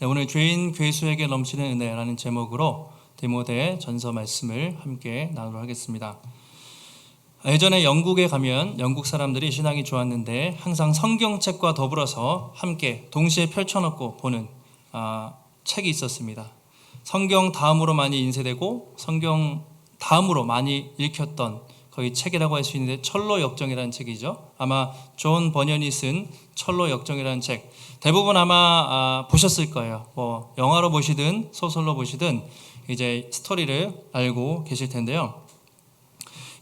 네, 오늘 죄인 괴수에게 넘치는 은혜라는 제목으로 디모데 전서 말씀을 함께 나누도록 하겠습니다. 예전에 영국에 가면 영국 사람들이 신앙이 좋았는데 항상 성경책과 더불어서 함께 동시에 펼쳐놓고 보는 책이 있었습니다. 성경 다음으로 많이 인쇄되고 성경 다음으로 많이 읽혔던 거의 책이라고 할 수 있는데 철로 역정이라는 책이죠. 아마 존 버년이 쓴 철로 역정이라는 책 대부분 아마 보셨을 거예요. 뭐 영화로 보시든 소설로 보시든 이제 스토리를 알고 계실 텐데요.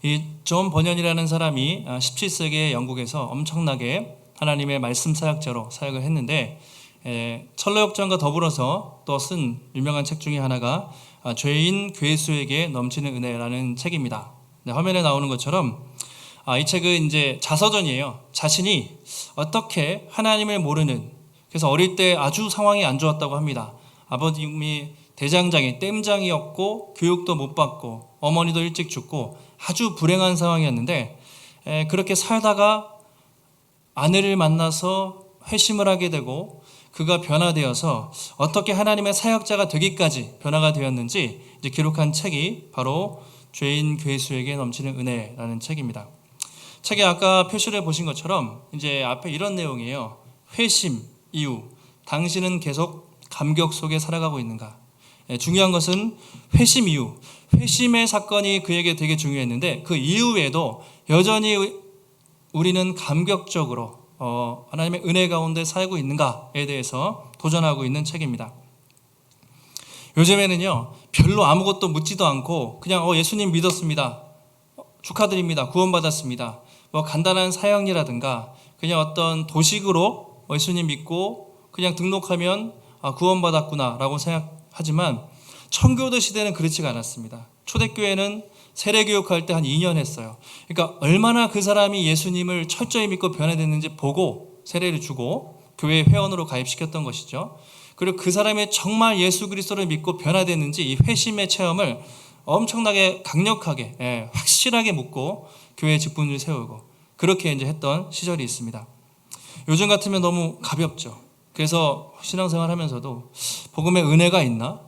이 존 버년이라는 사람이 17세기의 영국에서 엄청나게 하나님의 말씀 사역자로 사역을 했는데 철로 역정과 더불어서 또 쓴 유명한 책 중에 하나가 죄인 괴수에게 넘치는 은혜라는 책입니다. 네, 화면에 나오는 것처럼 이 책은 이제 자서전이에요. 자신이 어떻게 하나님을 모르는, 그래서 어릴 때 아주 상황이 안 좋았다고 합니다. 아버님이 대장장이 땜장이었고 교육도 못 받고 어머니도 일찍 죽고 아주 불행한 상황이었는데 그렇게 살다가 아내를 만나서 회심을 하게 되고 그가 변화되어서 어떻게 하나님의 사역자가 되기까지 변화가 되었는지 이제 기록한 책이 바로 죄인 괴수에게 넘치는 은혜라는 책입니다. 책에 아까 표시를 보신 것처럼 이제 앞에 이런 내용이에요. 회심 이후 당신은 계속 감격 속에 살아가고 있는가? 중요한 것은 회심 이후, 회심의 사건이 그에게 되게 중요했는데 그 이후에도 여전히 우리는 감격적으로 하나님의 은혜 가운데 살고 있는가에 대해서 도전하고 있는 책입니다. 요즘에는요 별로 아무것도 묻지도 않고 그냥 예수님 믿었습니다, 축하드립니다, 구원받았습니다, 뭐 간단한 사형이라든가 그냥 어떤 도식으로 예수님 믿고 그냥 등록하면 구원받았구나 라고 생각하지만 청교도 시대는 그렇지가 않았습니다. 초대교회는 세례교육할 때 한 2년 했어요. 그러니까 얼마나 그 사람이 예수님을 철저히 믿고 변화됐는지 보고 세례를 주고 교회 회원으로 가입시켰던 것이죠. 그리고 그 사람이 정말 예수 그리스도를 믿고 변화됐는지 이 회심의 체험을 엄청나게 강력하게 확실하게 묻고 교회 직분을 세우고 그렇게 이제 했던 시절이 있습니다. 요즘 같으면 너무 가볍죠. 그래서 신앙생활 하면서도 복음의 은혜가 있나?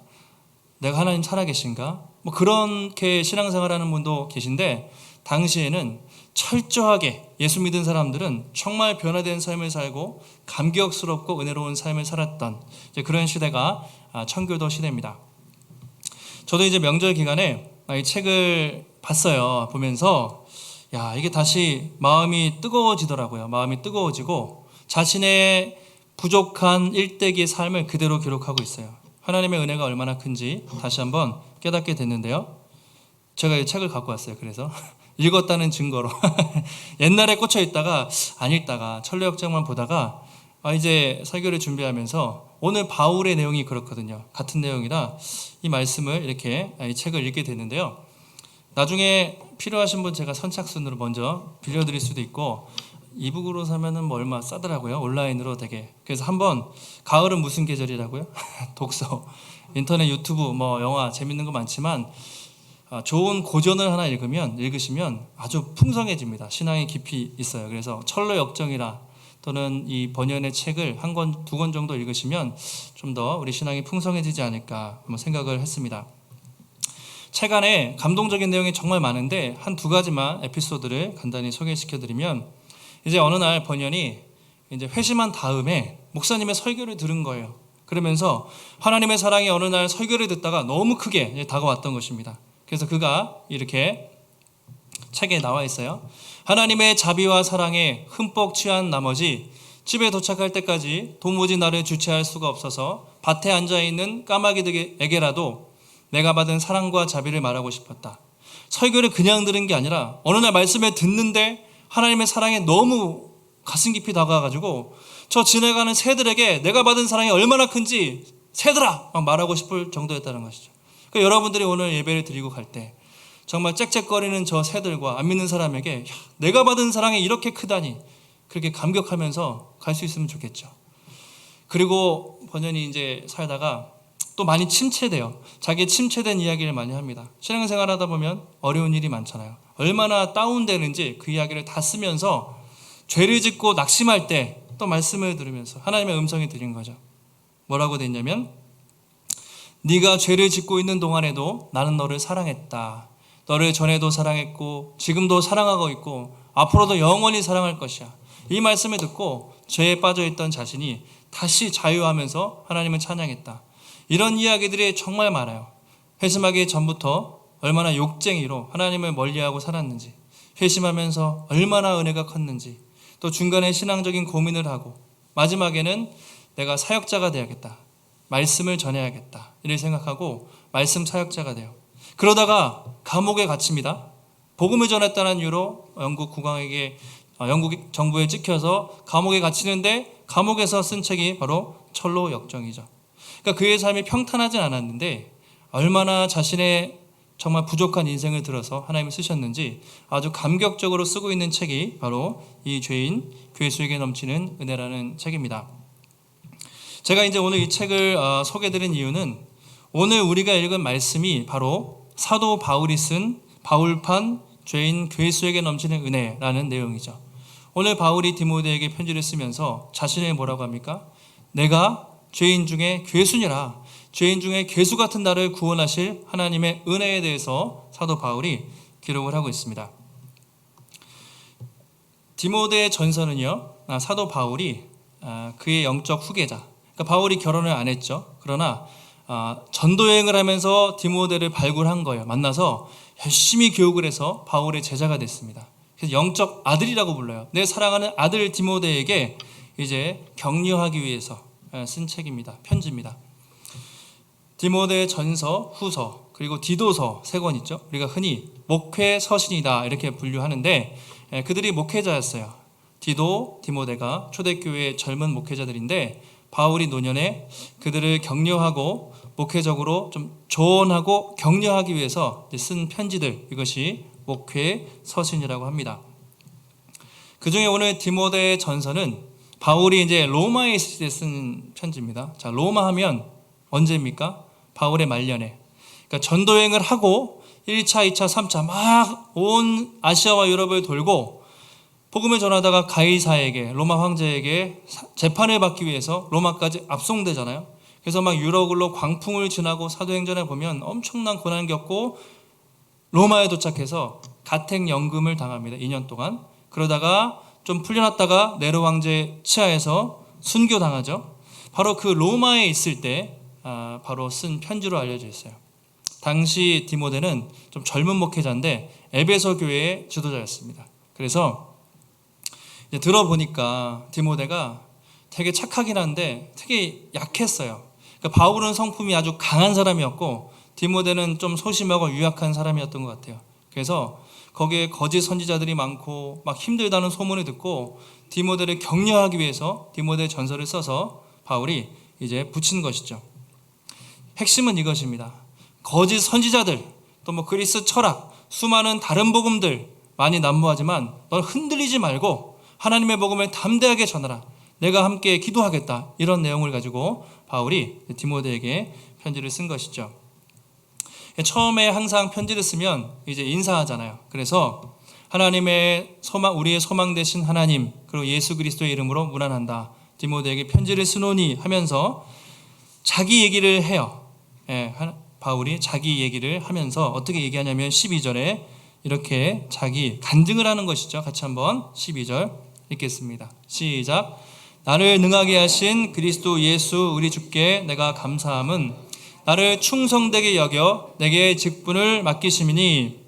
내가 하나님 살아계신가? 뭐 그렇게 신앙생활하는 분도 계신데 당시에는 철저하게 예수 믿은 사람들은 정말 변화된 삶을 살고 감격스럽고 은혜로운 삶을 살았던 그런 시대가 청교도 시대입니다. 저도 이제 명절 기간에 이 책을 봤어요. 보면서 이게 다시 마음이 뜨거워지더라고요. 마음이 뜨거워지고 자신의 부족한 일대기의 삶을 그대로 기록하고 있어요. 하나님의 은혜가 얼마나 큰지 다시 한번 깨닫게 됐는데요. 제가 이 책을 갖고 왔어요. 그래서 읽었다는 증거로 옛날에 꽂혀 있다가 안 읽다가 철로 역정만 보다가 이제 설교를 준비하면서 오늘 바울의 내용이 그렇거든요. 같은 내용이라 이 말씀을 이렇게 이 책을 읽게 됐는데요. 나중에 필요하신 분 제가 선착순으로 먼저 빌려드릴 수도 있고 이북으로 사면은 뭐 얼마 싸더라고요. 온라인으로 되게. 그래서 한번 가을은 무슨 계절이라고요? 독서, 인터넷, 유튜브, 뭐 영화 재밌는 거 많지만 좋은 고전을 하나 읽으시면 아주 풍성해집니다. 신앙의 깊이 있어요. 그래서 철로 역정이라 또는 이 번연의 책을 한 권, 두 권 정도 읽으시면 좀 더 우리 신앙이 풍성해지지 않을까 한번 생각을 했습니다. 책 안에 감동적인 내용이 정말 많은데 한 두 가지만 에피소드를 간단히 소개시켜드리면 이제 어느 날 번연이 이제 회심한 다음에 목사님의 설교를 들은 거예요. 그러면서 하나님의 사랑이 어느 날 설교를 듣다가 너무 크게 다가왔던 것입니다. 그래서 그가 이렇게 책에 나와 있어요. 하나님의 자비와 사랑에 흠뻑 취한 나머지 집에 도착할 때까지 도무지 나를 주체할 수가 없어서 밭에 앉아있는 까마귀들에게라도 내가 받은 사랑과 자비를 말하고 싶었다. 설교를 그냥 들은 게 아니라 어느 날 말씀을 듣는데 하나님의 사랑에 너무 가슴 깊이 다가와가지고 저 지나가는 새들에게 내가 받은 사랑이 얼마나 큰지 새들아! 막 말하고 싶을 정도였다는 것이죠. 그러니까 여러분들이 오늘 예배를 드리고 갈 때 정말 짹짹거리는 저 새들과 안 믿는 사람에게 내가 받은 사랑이 이렇게 크다니 그렇게 감격하면서 갈 수 있으면 좋겠죠. 그리고 번연이 이제 살다가 또 많이 침체돼요. 자기 침체된 이야기를 많이 합니다. 신앙생활 하다 보면 어려운 일이 많잖아요. 얼마나 다운되는지 그 이야기를 다 쓰면서 죄를 짓고 낙심할 때 또 말씀을 들으면서 하나님의 음성이 들린 거죠. 뭐라고 돼 있냐면 네가 죄를 짓고 있는 동안에도 나는 너를 사랑했다. 너를 전에도 사랑했고 지금도 사랑하고 있고 앞으로도 영원히 사랑할 것이야. 이 말씀을 듣고 죄에 빠져있던 자신이 다시 자유하면서 하나님을 찬양했다. 이런 이야기들이 정말 많아요. 회심하기 전부터 얼마나 욕쟁이로 하나님을 멀리하고 살았는지, 회심하면서 얼마나 은혜가 컸는지, 또 중간에 신앙적인 고민을 하고 마지막에는 내가 사역자가 되어야겠다. 말씀을 전해야겠다. 이를 생각하고 말씀 사역자가 돼요. 그러다가 감옥에 갇힙니다. 복음을 전했다는 이유로 영국 정부에 찍혀서 감옥에 갇히는데 감옥에서 쓴 책이 바로 철로 역정이죠. 그러니까 그의 삶이 평탄하진 않았는데 얼마나 자신의 정말 부족한 인생을 들어서 하나님을 쓰셨는지 아주 감격적으로 쓰고 있는 책이 바로 이 죄인 괴수에게 넘치는 은혜라는 책입니다. 제가 이제 오늘 이 책을 소개해드린 이유는 오늘 우리가 읽은 말씀이 바로 사도 바울이 쓴 바울판 죄인 괴수에게 넘치는 은혜라는 내용이죠. 오늘 바울이 디모데에게 편지를 쓰면서 자신을 뭐라고 합니까? 내가 죄인 중에 괴수니라. 죄인 중에 괴수 같은 나를 구원하실 하나님의 은혜에 대해서 사도 바울이 기록을 하고 있습니다. 디모데 전서는요, 사도 바울이 그의 영적 후계자, 그러니까 바울이 결혼을 안 했죠. 그러나 전도여행을 하면서 디모데를 발굴한 거예요. 만나서 열심히 교육을 해서 바울의 제자가 됐습니다. 그래서 영적 아들이라고 불러요. 내 사랑하는 아들 디모데에게 이제 격려하기 위해서 쓴 책입니다. 편지입니다. 디모데 전서, 후서, 그리고 디도서 3권 있죠. 우리가 흔히 목회 서신이다 이렇게 분류하는데 그들이 목회자였어요. 디모데가 초대교회의 젊은 목회자들인데 바울이 노년에 그들을 격려하고 목회적으로 좀 조언하고 격려하기 위해서 쓴 편지들, 이것이 목회 서신이라고 합니다. 그 중에 오늘 디모데 전서는 바울이 이제 로마에 있을 때 쓴 편지입니다. 자, 로마 하면 언제입니까? 바울의 말년에. 그러니까 전도여행을 하고 1차, 2차, 3차 막 온 아시아와 유럽을 돌고 복음을 전하다가 가이사에게, 로마 황제에게 재판을 받기 위해서 로마까지 압송되잖아요. 그래서 막 유럽으로 광풍을 지나고 사도행전에 보면 엄청난 고난 겪고 로마에 도착해서 가택연금을 당합니다. 2년 동안. 그러다가 좀 풀려났다가 네로 황제 치하에서 순교당하죠. 바로 그 로마에 있을 때 바로 쓴 편지로 알려져 있어요. 당시 디모데는 좀 젊은 목회자인데 에베소 교회의 지도자였습니다. 그래서 이제 들어보니까 디모데가 되게 착하긴 한데 되게 약했어요. 그러니까 바울은 성품이 아주 강한 사람이었고 디모데는 좀 소심하고 유약한 사람이었던 것 같아요. 그래서 거기에 거짓 선지자들이 많고 막 힘들다는 소문을 듣고 디모데를 격려하기 위해서 디모데 전서를 써서 바울이 이제 붙인 것이죠. 핵심은 이것입니다. 거짓 선지자들, 또 뭐 그리스 철학, 수많은 다른 복음들 많이 난무하지만 넌 흔들리지 말고 하나님의 복음을 담대하게 전하라. 내가 함께 기도하겠다. 이런 내용을 가지고 바울이 디모데에게 편지를 쓴 것이죠. 처음에 항상 편지를 쓰면 이제 인사하잖아요. 그래서 하나님의 소망, 우리의 소망 되신 하나님, 그리고 예수 그리스도의 이름으로 문안한다. 디모데에게 편지를 쓰노니 하면서 자기 얘기를 해요. 바울이 자기 얘기를 하면서 어떻게 얘기하냐면 12절에 이렇게 자기 간증을 하는 것이죠. 같이 한번 12절 읽겠습니다. 시작. 나를 능하게 하신 그리스도 예수 우리 주께 내가 감사함은 나를 충성되게 여겨 내게 직분을 맡기심이니.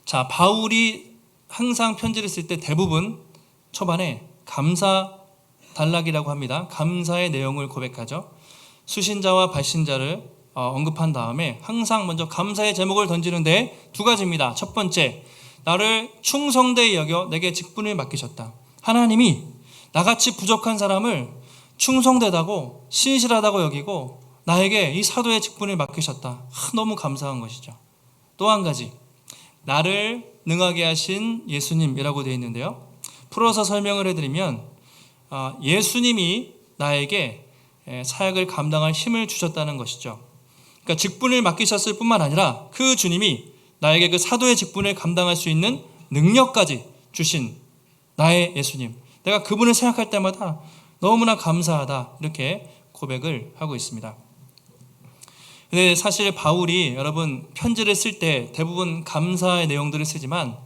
자, 바울이 항상 편지를 쓸 때 대부분 초반에 감사 단락이라고 합니다. 감사의 내용을 고백하죠. 수신자와 발신자를 언급한 다음에 항상 먼저 감사의 제목을 던지는데 두 가지입니다. 첫 번째, 나를 충성되게 여겨 내게 직분을 맡기셨다. 하나님이 나같이 부족한 사람을 충성되다고 신실하다고 여기고 나에게 이 사도의 직분을 맡기셨다. 너무 감사한 것이죠. 또 한 가지, 나를 능하게 하신 예수님이라고 되어 있는데요. 풀어서 설명을 해드리면 예수님이 나에게 사역을 감당할 힘을 주셨다는 것이죠. 그러니까 직분을 맡기셨을 뿐만 아니라 그 주님이 나에게 그 사도의 직분을 감당할 수 있는 능력까지 주신 나의 예수님. 내가 그분을 생각할 때마다 너무나 감사하다. 이렇게 고백을 하고 있습니다. 근데 사실 바울이 여러분 편지를 쓸 때 대부분 감사의 내용들을 쓰지만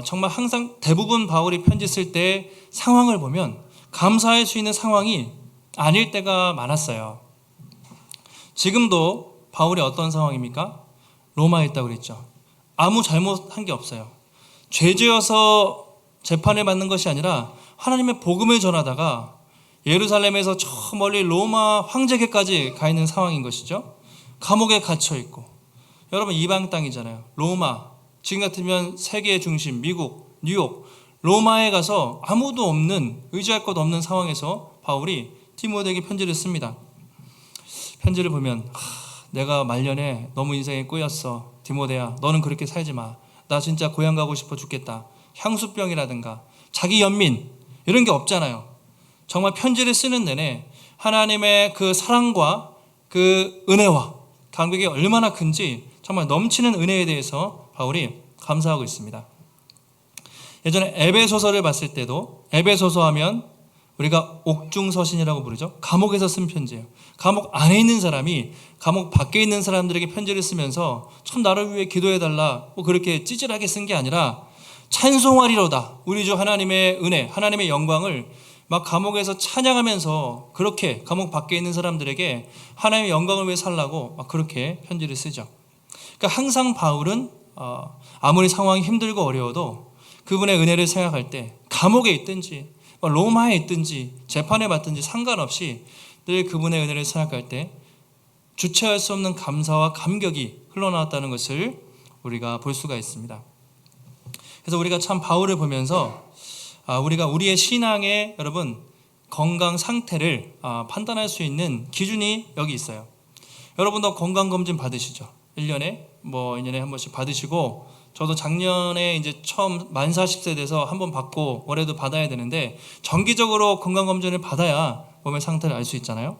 정말 항상 대부분 바울이 편지 쓸 때 상황을 보면 감사할 수 있는 상황이 아닐 때가 많았어요. 지금도 바울이 어떤 상황입니까? 로마에 있다고 그랬죠. 아무 잘못한 게 없어요. 죄지어서 재판을 받는 것이 아니라 하나님의 복음을 전하다가 예루살렘에서 저 멀리 로마 황제계까지 가 있는 상황인 것이죠. 감옥에 갇혀 있고, 여러분 이방 땅이잖아요. 로마, 지금 같으면 세계의 중심 미국, 뉴욕, 로마에 가서 아무도 없는, 의지할 것 없는 상황에서 바울이 디모데에게 편지를 씁니다. 편지를 보면 내가 말년에 너무 인생에 꼬였어. 디모데야, 너는 그렇게 살지 마. 나 진짜 고향 가고 싶어 죽겠다. 향수병이라든가 자기 연민 이런 게 없잖아요. 정말 편지를 쓰는 내내 하나님의 그 사랑과 그 은혜와 간격이 얼마나 큰지 정말 넘치는 은혜에 대해서 바울이 감사하고 있습니다. 예전에 에베소서를 봤을 때도 에베소서 하면 우리가 옥중서신이라고 부르죠. 감옥에서 쓴 편지예요. 감옥 안에 있는 사람이 감옥 밖에 있는 사람들에게 편지를 쓰면서 참 나를 위해 기도해달라 뭐 그렇게 찌질하게 쓴 게 아니라 찬송하리로다. 우리 주 하나님의 은혜, 하나님의 영광을 막 감옥에서 찬양하면서 그렇게 감옥 밖에 있는 사람들에게 하나님의 영광을 위해 살라고 막 그렇게 편지를 쓰죠. 그러니까 항상 바울은 아무리 상황이 힘들고 어려워도 그분의 은혜를 생각할 때 감옥에 있든지 로마에 있든지 재판에 받든지 상관없이 늘 그분의 은혜를 생각할 때 주체할 수 없는 감사와 감격이 흘러나왔다는 것을 우리가 볼 수가 있습니다. 그래서 우리가 참 바울을 보면서 우리가 우리의 신앙의 여러분 건강 상태를 판단할 수 있는 기준이 여기 있어요. 여러분도 건강검진 받으시죠? 1년에 2년에 한 번씩 받으시고, 저도 작년에 이제 처음 만 40세 돼서 한 번 받고 올해도 받아야 되는데, 정기적으로 건강검진을 받아야 몸의 상태를 알 수 있잖아요.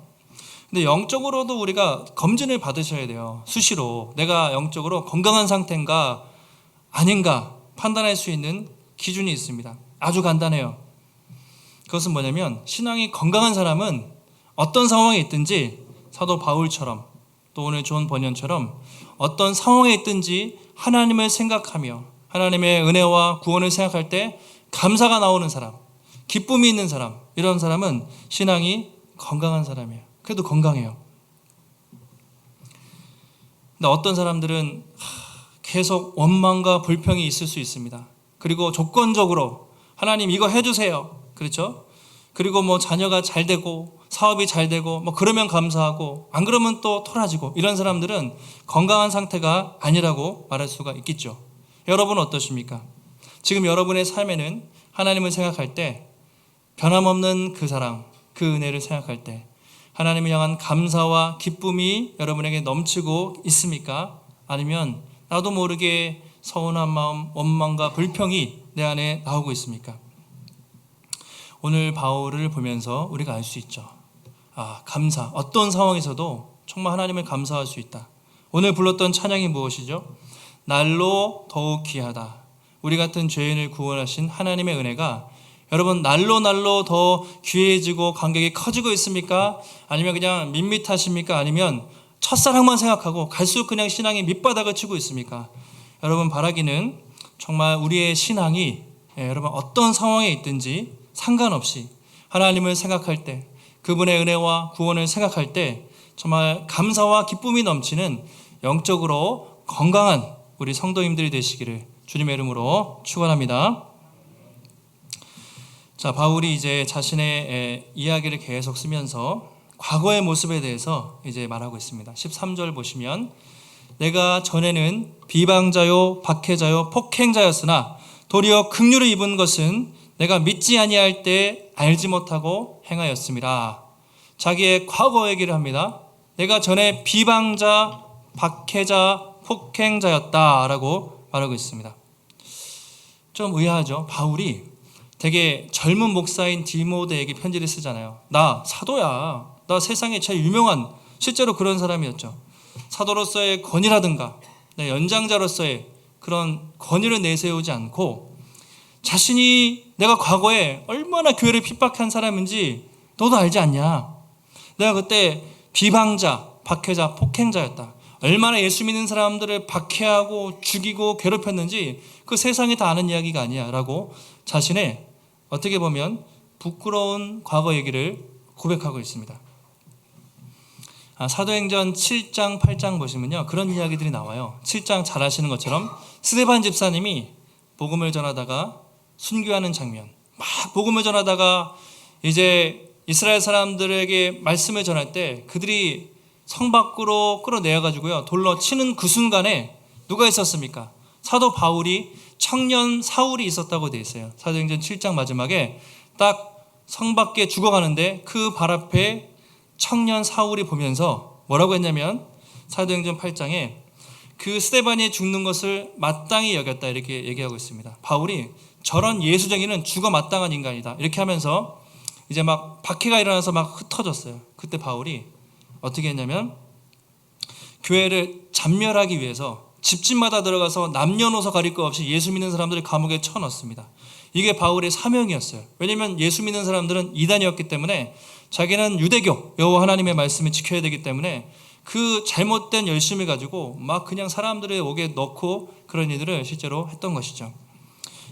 근데 영적으로도 우리가 검진을 받으셔야 돼요. 수시로 내가 영적으로 건강한 상태인가 아닌가 판단할 수 있는 기준이 있습니다. 아주 간단해요. 그것은 뭐냐면 신앙이 건강한 사람은 어떤 상황에 있든지 사도 바울처럼 또 오늘 존 번연처럼 어떤 상황에 있든지 하나님을 생각하며 하나님의 은혜와 구원을 생각할 때 감사가 나오는 사람, 기쁨이 있는 사람, 이런 사람은 신앙이 건강한 사람이에요. 그래도 건강해요. 근데 어떤 사람들은 계속 원망과 불평이 있을 수 있습니다. 그리고 조건적으로 하나님 이거 해주세요. 그렇죠? 그리고 자녀가 잘 되고 사업이 잘 되고 그러면 감사하고 안 그러면 또 토라지고, 이런 사람들은 건강한 상태가 아니라고 말할 수가 있겠죠. 여러분은 어떠십니까? 지금 여러분의 삶에는 하나님을 생각할 때 변함없는 그 사랑, 그 은혜를 생각할 때 하나님을 향한 감사와 기쁨이 여러분에게 넘치고 있습니까? 아니면 나도 모르게 서운한 마음, 원망과 불평이 내 안에 나오고 있습니까? 오늘 바울을 보면서 우리가 알 수 있죠. 감사. 어떤 상황에서도 정말 하나님을 감사할 수 있다. 오늘 불렀던 찬양이 무엇이죠? 날로 더욱 귀하다. 우리 같은 죄인을 구원하신 하나님의 은혜가 여러분 날로 더 귀해지고 간격이 커지고 있습니까? 아니면 그냥 밋밋하십니까? 아니면 첫사랑만 생각하고 갈수록 그냥 신앙이 밑바닥을 치고 있습니까? 여러분 바라기는 정말 우리의 신앙이 여러분 어떤 상황에 있든지 상관없이 하나님을 생각할 때, 그분의 은혜와 구원을 생각할 때 정말 감사와 기쁨이 넘치는 영적으로 건강한 우리 성도님들이 되시기를 주님의 이름으로 축원합니다. 자, 바울이 이제 자신의 이야기를 계속 쓰면서 과거의 모습에 대해서 이제 말하고 있습니다. 13절 보시면 내가 전에는 비방자요 박해자요 폭행자였으나 도리어 긍휼을 입은 것은 내가 믿지 아니할 때 알지 못하고 행하였습니다. 자기의 과거 얘기를 합니다. 내가 전에 비방자, 박해자, 폭행자였다라고 말하고 있습니다. 좀 의아하죠? 바울이 되게 젊은 목사인 디모데에게 편지를 쓰잖아요. 나 사도야. 나 세상에 제일 유명한, 실제로 그런 사람이었죠. 사도로서의 권위라든가 연장자로서의 그런 권위를 내세우지 않고 자신이 내가 과거에 얼마나 교회를 핍박한 사람인지 너도 알지 않냐? 내가 그때 비방자, 박해자, 폭행자였다. 얼마나 예수 믿는 사람들을 박해하고 죽이고 괴롭혔는지 그 세상이 다 아는 이야기가 아니야 라고 자신의 어떻게 보면 부끄러운 과거 얘기를 고백하고 있습니다. 사도행전 7장, 8장 보시면요, 그런 이야기들이 나와요. 7장 잘 아시는 것처럼 스데반 집사님이 복음을 전하다가 순교하는 장면, 막 복음을 전하다가 이제 이스라엘 사람들에게 말씀을 전할 때 그들이 성 밖으로 끌어내어가지고요, 돌로 치는 그 순간에 누가 있었습니까? 사도 바울이 청년 사울이 있었다고 되어 있어요. 사도행전 7장 마지막에 딱 성 밖에 죽어가는데 그 발 앞에 청년 사울이 보면서 뭐라고 했냐면, 사도행전 8장에 그 스데반이 죽는 것을 마땅히 여겼다 이렇게 얘기하고 있습니다. 바울이 저런 예수쟁이는 죽어 마땅한 인간이다 이렇게 하면서 이제 막 박해가 일어나서 막 흩어졌어요. 그때 바울이 어떻게 했냐면 교회를 잔멸하기 위해서 집집마다 들어가서 남녀노소 가릴 것 없이 예수 믿는 사람들을 감옥에 쳐넣습니다. 이게 바울의 사명이었어요. 왜냐하면 예수 믿는 사람들은 이단이었기 때문에 자기는 유대교, 여호와 하나님의 말씀을 지켜야 되기 때문에 그 잘못된 열심을 가지고 막 그냥 사람들의 옥에 넣고 그런 일들을 실제로 했던 것이죠.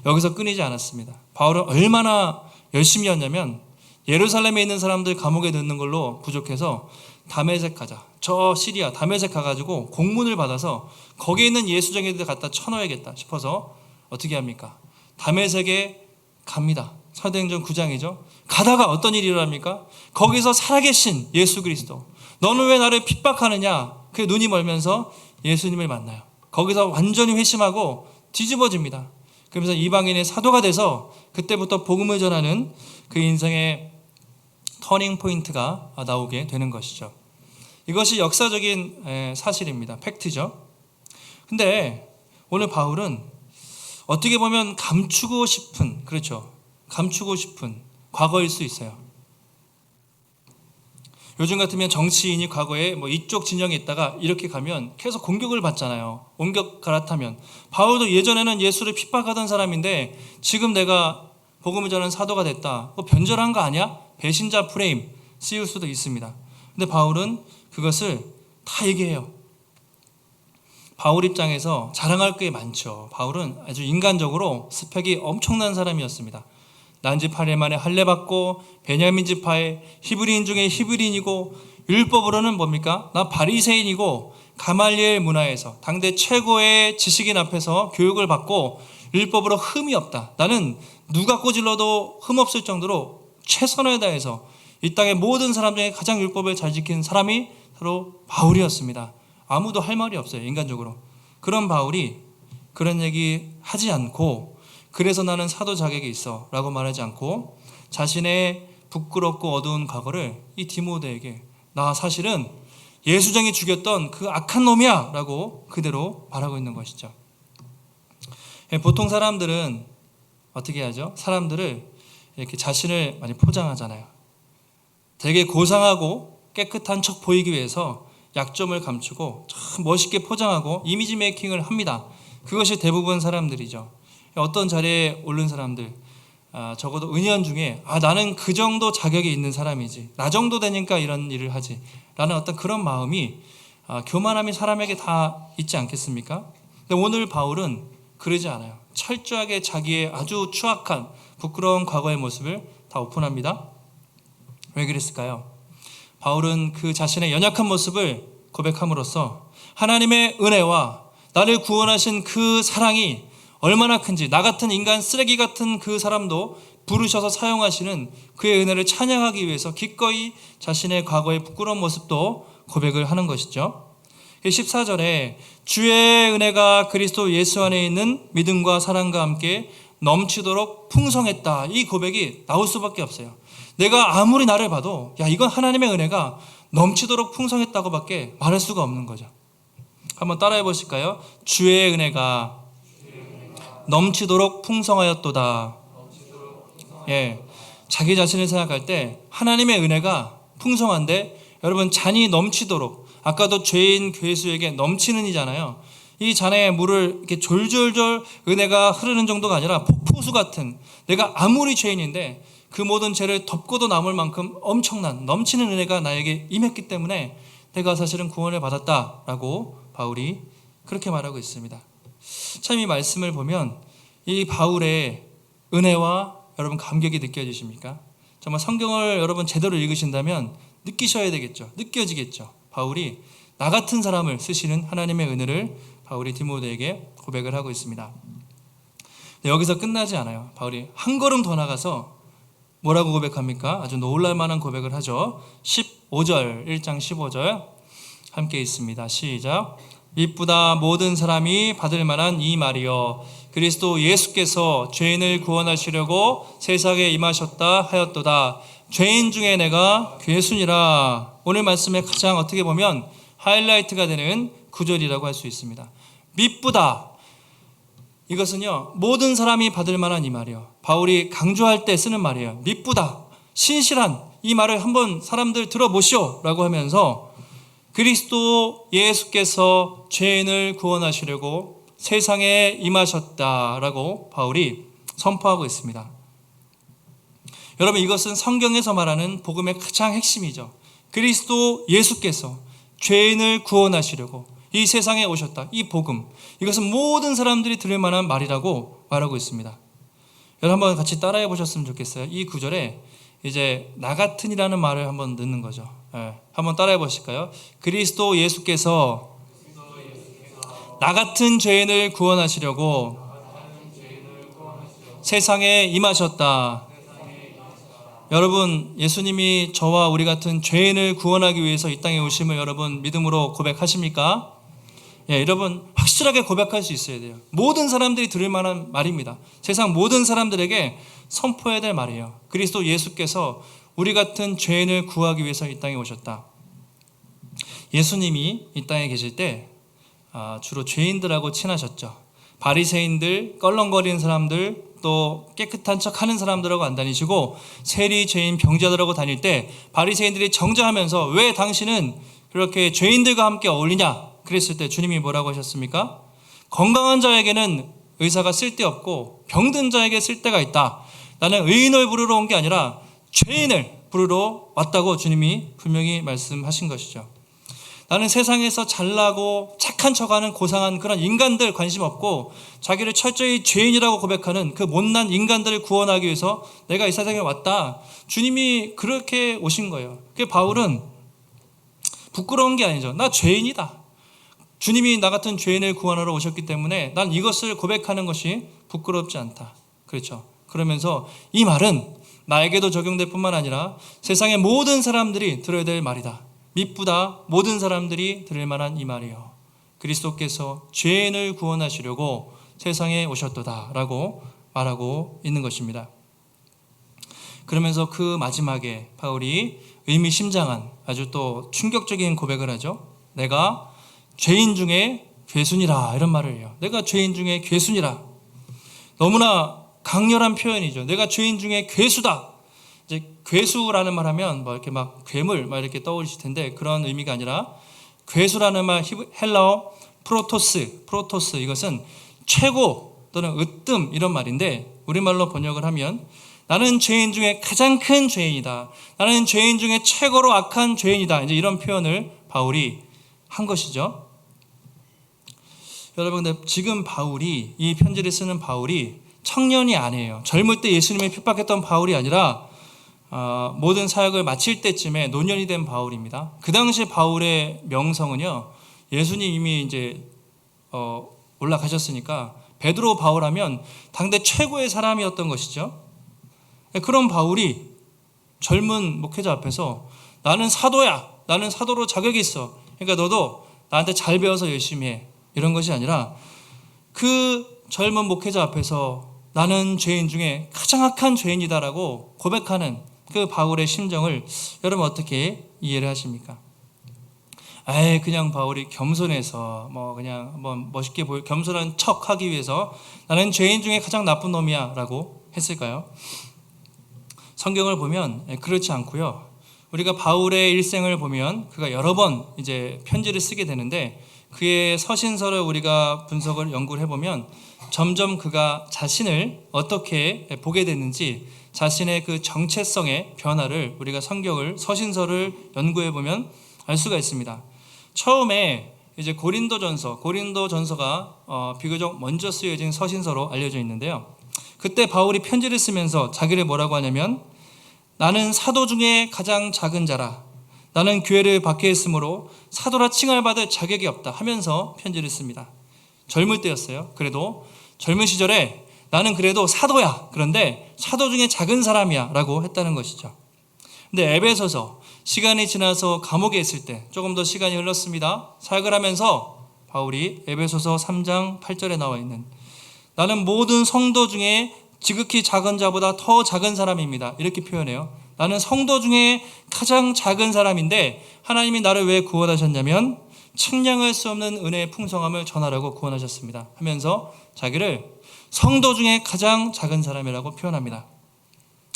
여기서 끊이지 않았습니다. 바울은 얼마나 열심히 했냐면 예루살렘에 있는 사람들 감옥에 넣는 걸로 부족해서 다메섹 가자, 저 시리아 다메섹 가가지고 공문을 받아서 거기에 있는 예수쟁이들 갖다 쳐넣어야겠다 싶어서 어떻게 합니까? 다메섹에 갑니다. 사도행전 9장이죠. 가다가 어떤 일이 일어납니까? 거기서 살아계신 예수 그리스도, 너는 왜 나를 핍박하느냐? 그의 눈이 멀면서 예수님을 만나요. 거기서 완전히 회심하고 뒤집어집니다. 그러면서 이방인의 사도가 돼서 그때부터 복음을 전하는 그 인생의 터닝 포인트가 나오게 되는 것이죠. 이것이 역사적인 사실입니다. 팩트죠. 근데 오늘 바울은 어떻게 보면 감추고 싶은 과거일 수 있어요. 요즘 같으면 정치인이 과거에 뭐 이쪽 진영에 있다가 이렇게 가면 계속 공격을 받잖아요. 옮겨 갈아타면. 바울도 예전에는 예수를 핍박하던 사람인데 지금 내가 복음을 전하는 사도가 됐다. 변절한 거 아니야? 배신자 프레임 씌울 수도 있습니다. 근데 바울은 그것을 다 얘기해요. 바울 입장에서 자랑할 게 많죠. 바울은 아주 인간적으로 스펙이 엄청난 사람이었습니다. 난지파리 만에 할례받고 베냐민 지파의 히브리인 중에 히브리인이고 율법으로는 뭡니까? 나 바리새인이고 가말리엘 문화에서 당대 최고의 지식인 앞에서 교육을 받고 율법으로 흠이 없다. 나는 누가 꼬질러도 흠 없을 정도로 최선을 다해서 이 땅의 모든 사람 중에 가장 율법을 잘 지킨 사람이 바로 바울이었습니다. 아무도 할 말이 없어요. 인간적으로. 그런 바울이 그런 얘기 하지 않고, 그래서 나는 사도 자격이 있어 라고 말하지 않고 자신의 부끄럽고 어두운 과거를 이 디모데에게 나 사실은 예수쟁이 죽였던 그 악한 놈이야 라고 그대로 말하고 있는 것이죠. 보통 사람들은 어떻게 하죠? 사람들을 이렇게 자신을 많이 포장하잖아요. 되게 고상하고 깨끗한 척 보이기 위해서 약점을 감추고 참 멋있게 포장하고 이미지 메이킹을 합니다. 그것이 대부분 사람들이죠. 어떤 자리에 오른 사람들, 적어도 은연 중에 나는 그 정도 자격이 있는 사람이지, 나 정도 되니까 이런 일을 하지 라는 어떤 그런 마음이 교만함이 사람에게 다 있지 않겠습니까? 근데 오늘 바울은 그러지 않아요. 철저하게 자기의 아주 추악한 부끄러운 과거의 모습을 다 오픈합니다. 왜 그랬을까요? 바울은 그 자신의 연약한 모습을 고백함으로써 하나님의 은혜와 나를 구원하신 그 사랑이 얼마나 큰지, 나 같은 인간 쓰레기 같은 그 사람도 부르셔서 사용하시는 그의 은혜를 찬양하기 위해서 기꺼이 자신의 과거의 부끄러운 모습도 고백을 하는 것이죠. 14절에 주의 은혜가 그리스도 예수 안에 있는 믿음과 사랑과 함께 넘치도록 풍성했다, 이 고백이 나올 수밖에 없어요. 내가 아무리 나를 봐도 이건 하나님의 은혜가 넘치도록 풍성했다고밖에 말할 수가 없는 거죠. 한번 따라해 보실까요? 주의 은혜가 넘치도록 풍성하였도다. 자기 자신을 생각할 때 하나님의 은혜가 풍성한데, 여러분, 잔이 넘치도록, 아까도 죄인 괴수에게 넘치는 이잖아요. 이 잔에 물을 이렇게 졸졸졸 은혜가 흐르는 정도가 아니라 폭포수 같은, 내가 아무리 죄인인데 그 모든 죄를 덮고도 남을 만큼 엄청난 넘치는 은혜가 나에게 임했기 때문에 내가 사실은 구원을 받았다라고 바울이 그렇게 말하고 있습니다. 참 이 말씀을 보면 이 바울의 은혜와 여러분 감격이 느껴지십니까? 정말 성경을 여러분 제대로 읽으신다면 느끼셔야 되겠죠. 느껴지겠죠. 바울이 나 같은 사람을 쓰시는 하나님의 은혜를 바울이 디모데에게 고백을 하고 있습니다. 여기서 끝나지 않아요. 바울이 한 걸음 더 나가서 뭐라고 고백합니까? 아주 놀랄만한 고백을 하죠. 15절, 1장 15절 함께 있습니다. 시작. 이쁘다 모든 사람이 받을 만한 이 말이여 그리스도 예수께서 죄인을 구원하시려고 세상에 임하셨다 하였도다. 죄인 중에 내가 괴순이라. 오늘 말씀에 가장 어떻게 보면 하이라이트가 되는 구절이라고 할 수 있습니다. 미쁘다. 이것은요 모든 사람이 받을 만한 이 말이에요. 바울이 강조할 때 쓰는 말이에요. 미쁘다, 신실한 이 말을 한번 사람들 들어보시오 라고 하면서 그리스도 예수께서 죄인을 구원하시려고 세상에 임하셨다라고 바울이 선포하고 있습니다. 여러분 이것은 성경에서 말하는 복음의 가장 핵심이죠. 그리스도 예수께서 죄인을 구원하시려고 이 세상에 오셨다. 이 복음, 이것은 모든 사람들이 들을 만한 말이라고 말하고 있습니다. 여러분 한번 같이 따라해 보셨으면 좋겠어요. 이 구절에 이제 나 같은이라는 말을 한번 넣는 거죠. 한번 따라해 보실까요? 그리스도 예수께서 나 같은 죄인을 구원하시려고 세상에 임하셨다. 여러분 예수님이 저와 우리 같은 죄인을 구원하기 위해서 이 땅에 오심을 여러분 믿음으로 고백하십니까? 여러분 확실하게 고백할 수 있어야 돼요. 모든 사람들이 들을 만한 말입니다. 세상 모든 사람들에게 선포해야 될 말이에요. 그리스도 예수께서 우리 같은 죄인을 구하기 위해서 이 땅에 오셨다. 예수님이 이 땅에 계실 때 주로 죄인들하고 친하셨죠. 바리새인들, 껄렁거리는 사람들, 또 깨끗한 척하는 사람들하고 안 다니시고 세리, 죄인, 병자들하고 다닐 때 바리새인들이 정죄하면서 왜 당신은 그렇게 죄인들과 함께 어울리냐 그랬을 때 주님이 뭐라고 하셨습니까? 건강한 자에게는 의사가 쓸데없고 병든 자에게 쓸데가 있다. 나는 의인을 부르러 온 게 아니라 죄인을 부르러 왔다고 주님이 분명히 말씀하신 것이죠. 나는 세상에서 잘나고 착한 척하는 고상한 그런 인간들 관심 없고 자기를 철저히 죄인이라고 고백하는 그 못난 인간들을 구원하기 위해서 내가 이 세상에 왔다. 주님이 그렇게 오신 거예요. 그 바울은 부끄러운 게 아니죠. 나 죄인이다. 주님이 나 같은 죄인을 구원하러 오셨기 때문에 난 이것을 고백하는 것이 부끄럽지 않다. 그렇죠. 그러면서 이 말은 나에게도 적용될 뿐만 아니라 세상의 모든 사람들이 들어야 될 말이다. 미쁘다 모든 사람들이 들을 만한 이 말이요. 그리스도께서 죄인을 구원하시려고 세상에 오셨도다 라고 말하고 있는 것입니다. 그러면서 그 마지막에 바울이 의미심장한 아주 또 충격적인 고백을 하죠. 내가 죄인 중에 괴순이라 이런 말을 해요. 내가 죄인 중에 괴순이라. 너무나 강렬한 표현이죠. 내가 죄인 중에 괴수다. 이제 괴수라는 말 하면 뭐 이렇게 막 괴물 막 이렇게 떠오르실 텐데 그런 의미가 아니라 괴수라는 말 헬라어 프로토스 이것은 최고 또는 으뜸 이런 말인데 우리말로 번역을 하면 나는 죄인 중에 가장 큰 죄인이다. 나는 죄인 중에 최고로 악한 죄인이다. 이제 이런 표현을 바울이 한 것이죠. 여러분 근데 지금 바울이 이 편지를 쓰는 바울이 청년이 아니에요. 젊을 때 예수님을 핍박했던 바울이 아니라 모든 사역을 마칠 때쯤에 노년이 된 바울입니다. 그 당시 바울의 명성은요. 예수님 이미 이제 올라가셨으니까 베드로 바울하면 당대 최고의 사람이었던 것이죠. 그런 바울이 젊은 목회자 앞에서 나는 사도야. 나는 사도로 자격이 있어. 그러니까 너도 나한테 잘 배워서 열심히 해. 이런 것이 아니라 그 젊은 목회자 앞에서 나는 죄인 중에 가장 악한 죄인이다라고 고백하는 그 바울의 심정을 여러분 어떻게 이해를 하십니까? 그냥 바울이 겸손해서 그냥 한번 멋있게 겸손한 척하기 위해서 나는 죄인 중에 가장 나쁜 놈이야 라고 했을까요? 성경을 보면 그렇지 않고요. 우리가 바울의 일생을 보면 그가 여러 번 이제 편지를 쓰게 되는데 그의 서신서를 우리가 분석을 연구를 해보면 점점 그가 자신을 어떻게 보게 됐는지 자신의 그 정체성의 변화를 우리가 성경을 서신서를 연구해 보면 알 수가 있습니다. 처음에 이제 고린도전서가 비교적 먼저 쓰여진 서신서로 알려져 있는데요. 그때 바울이 편지를 쓰면서 자기를 뭐라고 하냐면 나는 사도 중에 가장 작은 자라. 나는 교회를 밖에 있으므로 사도라 칭할 받을 자격이 없다 하면서 편지를 씁니다. 젊을 때였어요. 그래도 젊은 시절에 나는 그래도 사도야. 그런데 사도 중에 작은 사람이야 라고 했다는 것이죠. 근데 에베소서 시간이 지나서 감옥에 있을 때 조금 더 시간이 흘렀습니다. 사역을 하면서 바울이 에베소서 3장 8절에 나와 있는 나는 모든 성도 중에 지극히 작은 자보다 더 작은 사람입니다. 이렇게 표현해요. 나는 성도 중에 가장 작은 사람인데 하나님이 나를 왜 구원하셨냐면 측량할 수 없는 은혜의 풍성함을 전하라고 구원하셨습니다. 하면서 자기를 성도 중에 가장 작은 사람이라고 표현합니다.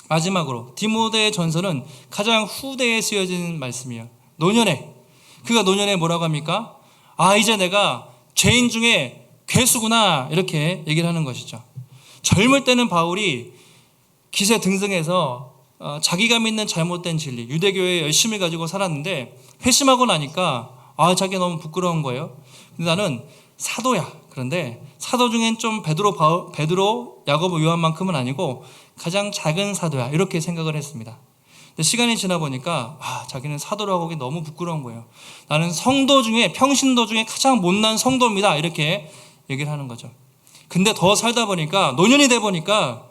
마지막으로 디모데 전서는 가장 후대에 쓰여진 말씀이에요. 노년에 그가 노년에 뭐라고 합니까? 이제 내가 죄인 중에 괴수구나 이렇게 얘기를 하는 것이죠. 젊을 때는 바울이 기세등등해서 자기가 믿는 잘못된 진리 유대교에 열심히 가지고 살았는데 회심하고 나니까 자기가 너무 부끄러운 거예요. 근데 나는 사도야. 그런데 사도 중엔 좀 베드로, 야고보, 요한만큼은 아니고 가장 작은 사도야 이렇게 생각을 했습니다. 근데 시간이 지나 보니까 자기는 사도라고 하기 너무 부끄러운 거예요. 나는 성도 중에 평신도 중에 가장 못난 성도입니다 이렇게 얘기를 하는 거죠. 근데 더 살다 보니까 노년이 돼 보니까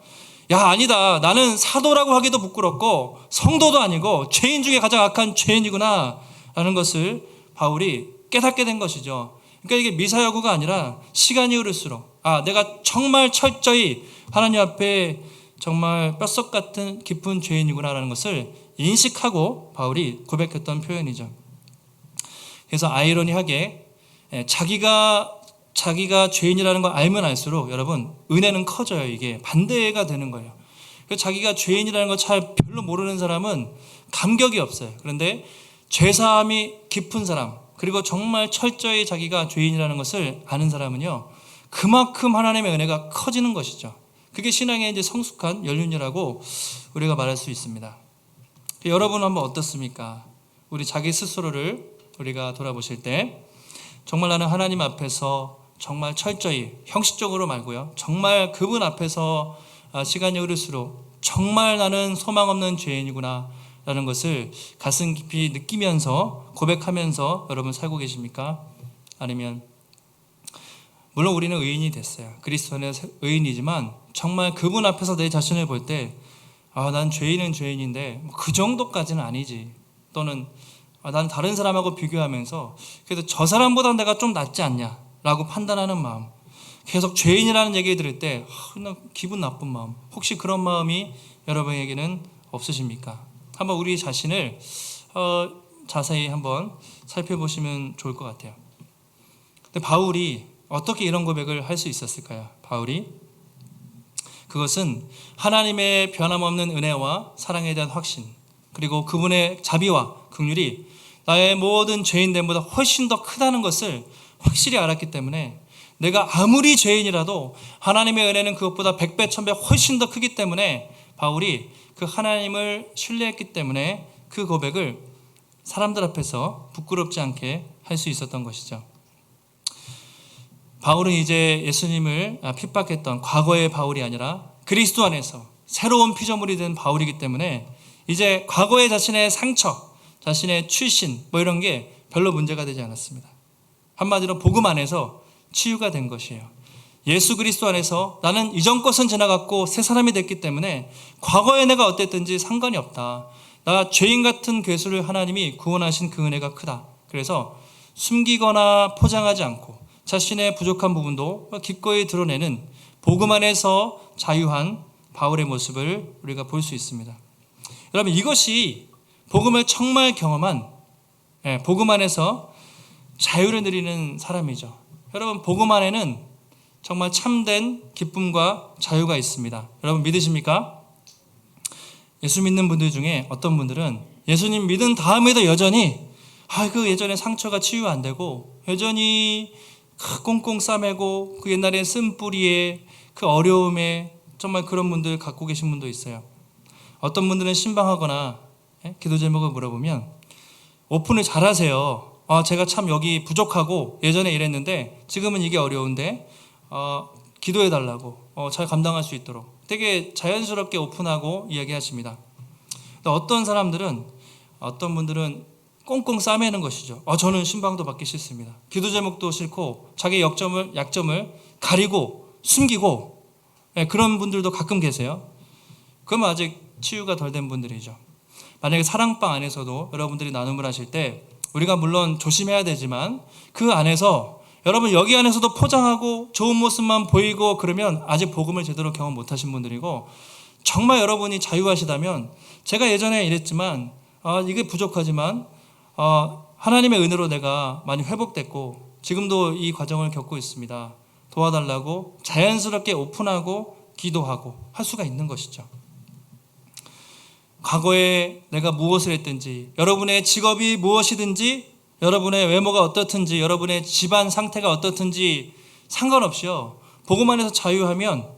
아니다 나는 사도라고 하기도 부끄럽고 성도도 아니고 죄인 중에 가장 악한 죄인이구나 라는 것을 바울이 깨닫게 된 것이죠. 그러니까 이게 미사여구가 아니라 시간이 흐를수록 내가 정말 철저히 하나님 앞에 정말 뼛속 같은 깊은 죄인이구나라는 것을 인식하고 바울이 고백했던 표현이죠. 그래서 아이러니하게 자기가 죄인이라는 걸 알면 알수록 여러분 은혜는 커져요. 이게 반대가 되는 거예요. 자기가 죄인이라는 걸 잘 별로 모르는 사람은 감격이 없어요. 그런데 죄사함이 깊은 사람 그리고 정말 철저히 자기가 죄인이라는 것을 아는 사람은요 그만큼 하나님의 은혜가 커지는 것이죠. 그게 신앙의 이제 성숙한 연륜이라고 우리가 말할 수 있습니다. 여러분은 한번 어떻습니까? 우리 자기 스스로를 우리가 돌아보실 때 정말 나는 하나님 앞에서 정말 철저히 형식적으로 말고요 정말 그분 앞에서 시간이 흐를수록 정말 나는 소망 없는 죄인이구나 라는 것을 가슴 깊이 느끼면서 고백하면서 여러분 살고 계십니까? 아니면 물론 우리는 의인이 됐어요. 그리스도 안에 의인이지만 정말 그분 앞에서 내 자신을 볼 때 난 죄인은 죄인인데 그 정도까지는 아니지. 또는 난 다른 사람하고 비교하면서 그래도 저 사람보다 내가 좀 낫지 않냐라고 판단하는 마음. 계속 죄인이라는 얘기 들을 때 기분 나쁜 마음. 혹시 그런 마음이 여러분에게는 없으십니까? 한번 우리 자신을 자세히 한번 살펴보시면 좋을 것 같아요. 근데 바울이 어떻게 이런 고백을 할 수 있었을까요? 바울이 그것은 하나님의 변함없는 은혜와 사랑에 대한 확신 그리고 그분의 자비와 긍휼이 나의 모든 죄인됨보다 훨씬 더 크다는 것을 확실히 알았기 때문에 내가 아무리 죄인이라도 하나님의 은혜는 그것보다 100배, 1000배 훨씬 더 크기 때문에 바울이 그 하나님을 신뢰했기 때문에 그 고백을 사람들 앞에서 부끄럽지 않게 할 수 있었던 것이죠. 바울은 이제 예수님을 핍박했던 과거의 바울이 아니라 그리스도 안에서 새로운 피조물이 된 바울이기 때문에 이제 과거의 자신의 상처, 자신의 출신 이런 게 별로 문제가 되지 않았습니다. 한마디로 복음 안에서 치유가 된 것이에요. 예수 그리스도 안에서 나는 이전 것은 지나갔고 새 사람이 됐기 때문에 과거의 내가 어땠든지 상관이 없다. 나 죄인 같은 괴수를 하나님이 구원하신 그 은혜가 크다. 그래서 숨기거나 포장하지 않고 자신의 부족한 부분도 기꺼이 드러내는 복음 안에서 자유한 바울의 모습을 우리가 볼 수 있습니다. 여러분 이것이 복음을 정말 경험한 복음 안에서 자유를 누리는 사람이죠. 여러분 복음 안에는 정말 참된 기쁨과 자유가 있습니다. 여러분 믿으십니까? 예수 믿는 분들 중에 어떤 분들은 예수님 믿은 다음에도 여전히 그 예전에 상처가 치유 안 되고 여전히 꽁꽁 싸매고 그 옛날에 쓴뿌리에 그 어려움에 정말 그런 분들 갖고 계신 분도 있어요. 어떤 분들은 신방하거나 기도 제목을 물어보면 오픈을 잘하세요. 제가 참 여기 부족하고 예전에 이랬는데 지금은 이게 어려운데 기도해달라고 잘 감당할 수 있도록 되게 자연스럽게 오픈하고 이야기하십니다. 어떤 분들은 꽁꽁 싸매는 것이죠. 저는 신방도 받기 싫습니다. 기도 제목도 싫고 자기 약점을 가리고 숨기고 그런 분들도 가끔 계세요. 그러면 아직 치유가 덜 된 분들이죠. 만약에 사랑방 안에서도 여러분들이 나눔을 하실 때 우리가 물론 조심해야 되지만 그 안에서 여러분 여기 안에서도 포장하고 좋은 모습만 보이고 그러면 아직 복음을 제대로 경험 못하신 분들이고, 정말 여러분이 자유하시다면, 제가 예전에 이랬지만 이게 부족하지만 하나님의 은혜로 내가 많이 회복됐고 지금도 이 과정을 겪고 있습니다. 도와달라고 자연스럽게 오픈하고 기도하고 할 수가 있는 것이죠. 과거에 내가 무엇을 했든지, 여러분의 직업이 무엇이든지, 여러분의 외모가 어떻든지, 여러분의 집안 상태가 어떻든지 상관없이요, 복음 안에서 자유하면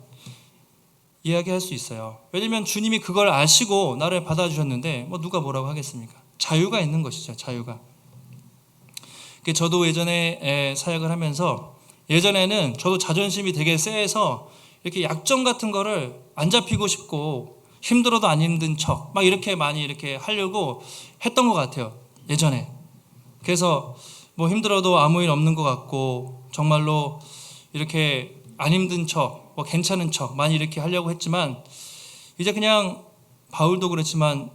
이야기할 수 있어요. 왜냐하면 주님이 그걸 아시고 나를 받아주셨는데 누가 뭐라고 하겠습니까? 자유가 있는 것이죠. 자유가. 저도 예전에 사역을 하면서, 예전에는 저도 자존심이 되게 세서 이렇게 약점 같은 거를 안 잡히고 싶고 힘들어도 안 힘든 척 막 이렇게 많이 이렇게 하려고 했던 것 같아요, 예전에. 그래서 힘들어도 아무 일 없는 것 같고 정말로 이렇게 안 힘든 척, 괜찮은 척 많이 이렇게 하려고 했지만, 이제 그냥 바울도 그렇지만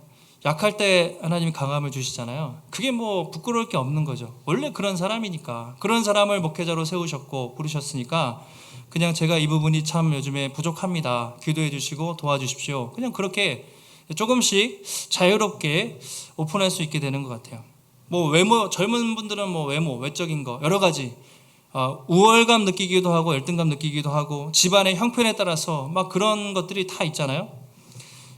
약할 때 하나님이 강함을 주시잖아요. 그게 부끄러울 게 없는 거죠. 원래 그런 사람이니까. 그런 사람을 목회자로 세우셨고 부르셨으니까 그냥 제가 이 부분이 참 요즘에 부족합니다, 기도해 주시고 도와주십시오, 그냥 그렇게 조금씩 자유롭게 오픈할 수 있게 되는 것 같아요. 외모, 젊은 분들은 외모, 외적인 거 여러 가지 우월감 느끼기도 하고 열등감 느끼기도 하고 집안의 형편에 따라서 막 그런 것들이 다 있잖아요.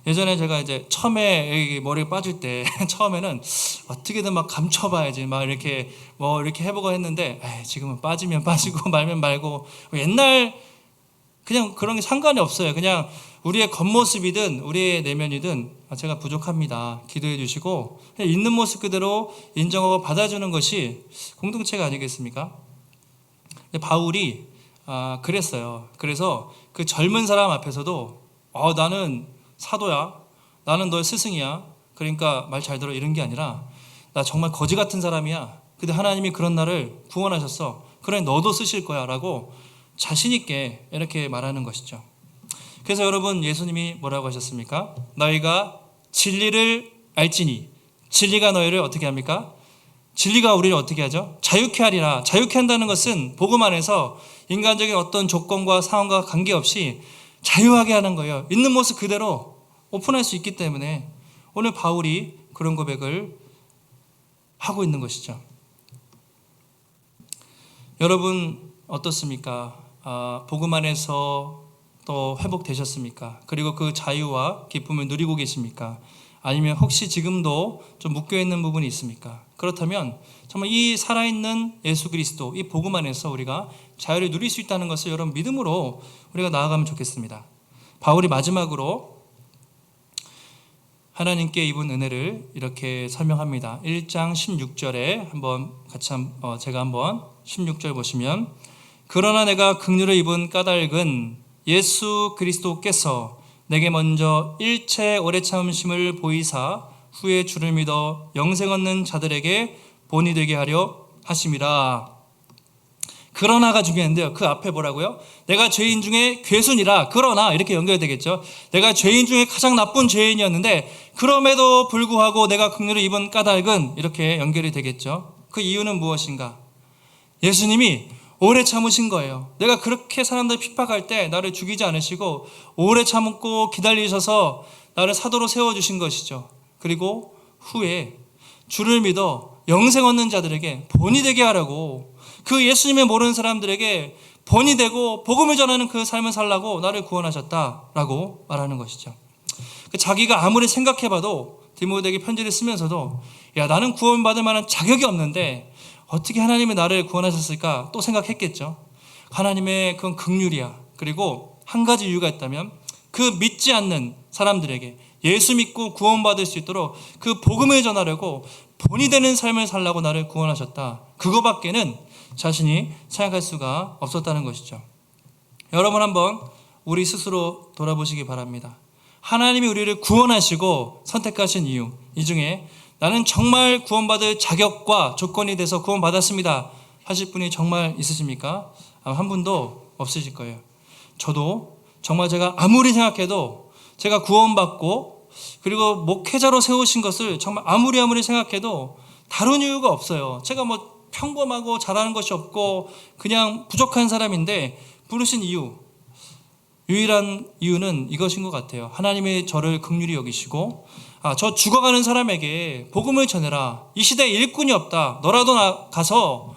예전에 제가 이제 처음에 머리가 빠질 때 처음에는 어떻게든 막 감춰봐야지 막 이렇게 이렇게 해보고 했는데, 지금은 빠지면 빠지고 말면 말고, 옛날 그냥 그런 게 상관이 없어요. 그냥 우리의 겉모습이든 우리의 내면이든 제가 부족합니다, 기도해 주시고 그냥 있는 모습 그대로 인정하고 받아주는 것이 공동체가 아니겠습니까? 근데 바울이 그랬어요. 그래서 그 젊은 사람 앞에서도 나는 사도야, 나는 너의 스승이야, 그러니까 말 잘 들어, 이런 게 아니라 나 정말 거지 같은 사람이야, 근데 하나님이 그런 나를 구원하셨어, 그래 너도 쓰실 거야 라고 자신 있게 이렇게 말하는 것이죠. 그래서 여러분, 예수님이 뭐라고 하셨습니까? 너희가 진리를 알지니, 진리가 너희를 어떻게 합니까? 진리가 우리를 어떻게 하죠? 자유케 하리라. 자유케 한다는 것은 복음 안에서 인간적인 어떤 조건과 상황과 관계없이 자유하게 하는 거예요. 있는 모습 그대로 오픈할 수 있기 때문에 오늘 바울이 그런 고백을 하고 있는 것이죠. 여러분 어떻습니까? 복음 안에서 또 회복되셨습니까? 그리고 그 자유와 기쁨을 누리고 계십니까? 아니면 혹시 지금도 좀 묶여있는 부분이 있습니까? 그렇다면 정말 이 살아있는 예수 그리스도, 이 복음 안에서 우리가 자유를 누릴 수 있다는 것을 여러분 믿음으로 우리가 나아가면 좋겠습니다. 바울이 마지막으로 하나님께 입은 은혜를 이렇게 설명합니다. 1장 16절에 한번 같이 제가 한번 16절 보시면, 그러나 내가 긍휼을 입은 까닭은 예수 그리스도께서 내게 먼저 일체 오래 참으심을 보이사 후에 주를 믿어 영생 얻는 자들에게 본이 되게 하려 하심이라. 그러나가 중요한데요, 그 앞에 뭐라고요? 내가 죄인 중에 괴순이라. 그러나 이렇게 연결되겠죠. 내가 죄인 중에 가장 나쁜 죄인이었는데 그럼에도 불구하고 내가 긍휼을 입은 까닭은, 이렇게 연결이 되겠죠. 그 이유는 무엇인가? 예수님이 오래 참으신 거예요. 내가 그렇게 사람들 핍박할 때 나를 죽이지 않으시고 오래 참고 기다리셔서 나를 사도로 세워주신 것이죠. 그리고 후에 주를 믿어 영생 얻는 자들에게 본이 되게 하라고, 그 예수님을 모르는 사람들에게 본이 되고 복음을 전하는 그 삶을 살라고 나를 구원하셨다라고 말하는 것이죠. 자기가 아무리 생각해봐도 디모데에게 편지를 쓰면서도, 야, 나는 구원받을 만한 자격이 없는데 어떻게 하나님이 나를 구원하셨을까 또 생각했겠죠. 하나님의 그건 긍휼이야. 그리고 한 가지 이유가 있다면 그 믿지 않는 사람들에게 예수 믿고 구원받을 수 있도록 그 복음을 전하려고 본이 되는 삶을 살라고 나를 구원하셨다. 그거밖에는 자신이 생각할 수가 없었다는 것이죠. 여러분 한번 우리 스스로 돌아보시기 바랍니다. 하나님이 우리를 구원하시고 선택하신 이유, 이 중에 나는 정말 구원받을 자격과 조건이 돼서 구원받았습니다 하실 분이 정말 있으십니까? 아마 한 분도 없으실 거예요. 저도 정말 제가 아무리 생각해도 제가 구원받고 그리고 목회자로 세우신 것을 정말 아무리 생각해도 다른 이유가 없어요. 제가 뭐 평범하고 잘하는 것이 없고 그냥 부족한 사람인데 부르신 유일한 이유는 이것인 것 같아요. 하나님이 저를 긍휼히 여기시고 저 죽어가는 사람에게 복음을 전해라. 이 시대에 일꾼이 없다. 너라도 가서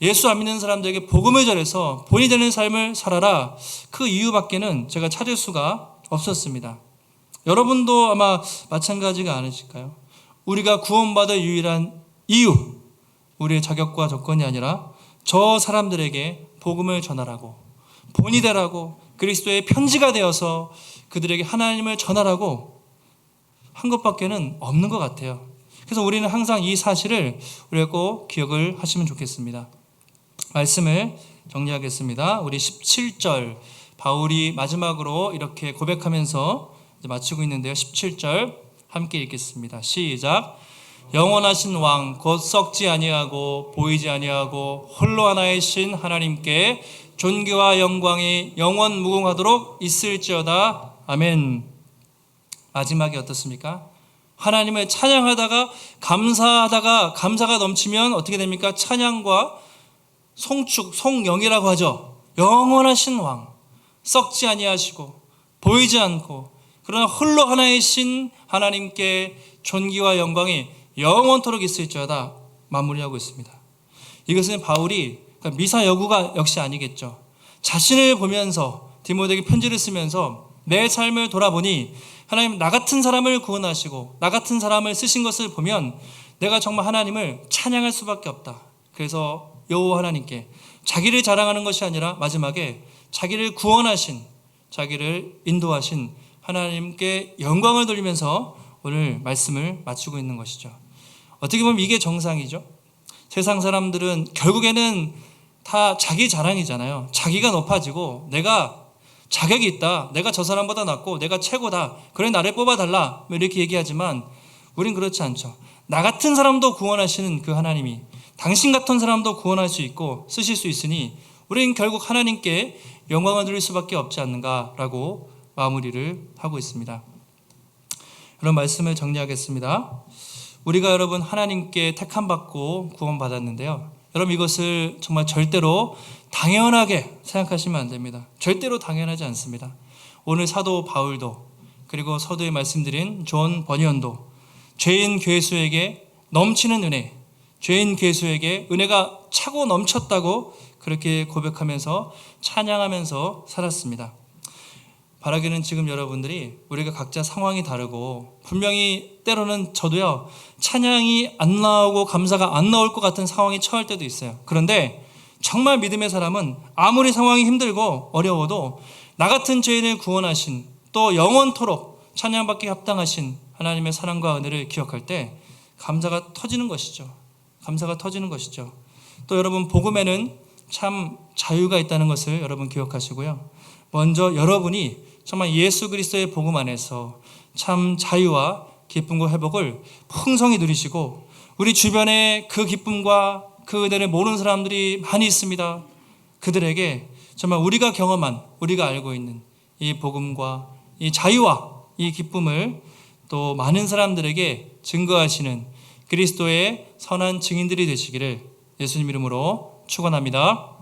예수 안 믿는 사람들에게 복음을 전해서 본이 되는 삶을 살아라. 그 이유밖에는 제가 찾을 수가 없었습니다. 여러분도 아마 마찬가지가 아니실까요? 우리가 구원받을 유일한 이유, 우리의 자격과 조건이 아니라 저 사람들에게 복음을 전하라고, 본이 되라고, 그리스도의 편지가 되어서 그들에게 하나님을 전하라고 한 것밖에는 없는 것 같아요. 그래서 우리는 항상 이 사실을 우리가 꼭 기억을 하시면 좋겠습니다. 말씀을 정리하겠습니다. 우리 17절 바울이 마지막으로 이렇게 고백하면서 이제 마치고 있는데요. 17절 함께 읽겠습니다. 시작. 영원하신 왕 곧 썩지 아니하고 보이지 아니하고 홀로 하나의 신 하나님께 존귀와 영광이 영원 무궁하도록 있을지어다. 아멘. 마지막이 어떻습니까? 하나님을 찬양하다가 감사하다가 감사가 넘치면 어떻게 됩니까? 찬양과 송축, 송영이라고 하죠. 영원하신 왕, 썩지 아니하시고 보이지 않고 그러나 홀로 하나의 신 하나님께 존귀와 영광이 영원토록 있을지어다 마무리하고 있습니다. 이것은 바울이 미사 여구가 역시 아니겠죠. 자신을 보면서 디모데에게 편지를 쓰면서 내 삶을 돌아보니 하나님 나 같은 사람을 구원하시고 나 같은 사람을 쓰신 것을 보면 내가 정말 하나님을 찬양할 수밖에 없다. 그래서 여호와 하나님께 자기를 자랑하는 것이 아니라 마지막에 자기를 구원하신, 자기를 인도하신 하나님께 영광을 돌리면서 오늘 말씀을 마치고 있는 것이죠. 어떻게 보면 이게 정상이죠. 세상 사람들은 결국에는 다 자기 자랑이잖아요. 자기가 높아지고 내가 자격이 있다. 내가 저 사람보다 낫고 내가 최고다. 그래 나를 뽑아달라. 이렇게 얘기하지만 우린 그렇지 않죠. 나 같은 사람도 구원하시는 그 하나님이 당신 같은 사람도 구원할 수 있고 쓰실 수 있으니 우린 결국 하나님께 영광을 드릴 수밖에 없지 않는가라고 마무리를 하고 있습니다. 이런 말씀을 정리하겠습니다. 우리가 여러분 하나님께 택함받고 구원받았는데요. 여러분 이것을 정말 절대로 당연하게 생각하시면 안 됩니다. 절대로 당연하지 않습니다. 오늘 사도 바울도 그리고 서두에 말씀드린 존 버니언도 죄인 괴수에게 넘치는 은혜, 죄인 괴수에게 은혜가 차고 넘쳤다고 그렇게 고백하면서 찬양하면서 살았습니다. 바라기는 지금 여러분들이 우리가 각자 상황이 다르고 분명히 때로는 저도요 찬양이 안 나오고 감사가 안 나올 것 같은 상황에 처할 때도 있어요. 그런데 정말 믿음의 사람은 아무리 상황이 힘들고 어려워도 나 같은 죄인을 구원하신 또 영원토록 찬양받기 합당하신 하나님의 사랑과 은혜를 기억할 때 감사가 터지는 것이죠. 감사가 터지는 것이죠. 또 여러분 복음에는 참 자유가 있다는 것을 여러분 기억하시고요. 먼저 여러분이 정말 예수 그리스도의 복음 안에서 참 자유와 기쁨과 회복을 풍성히 누리시고 우리 주변에 그 기쁨과 그 은혜를 모르는 사람들이 많이 있습니다. 그들에게 정말 우리가 경험한, 우리가 알고 있는 이 복음과 이 자유와 이 기쁨을 또 많은 사람들에게 증거하시는 그리스도의 선한 증인들이 되시기를 예수님 이름으로 축원합니다.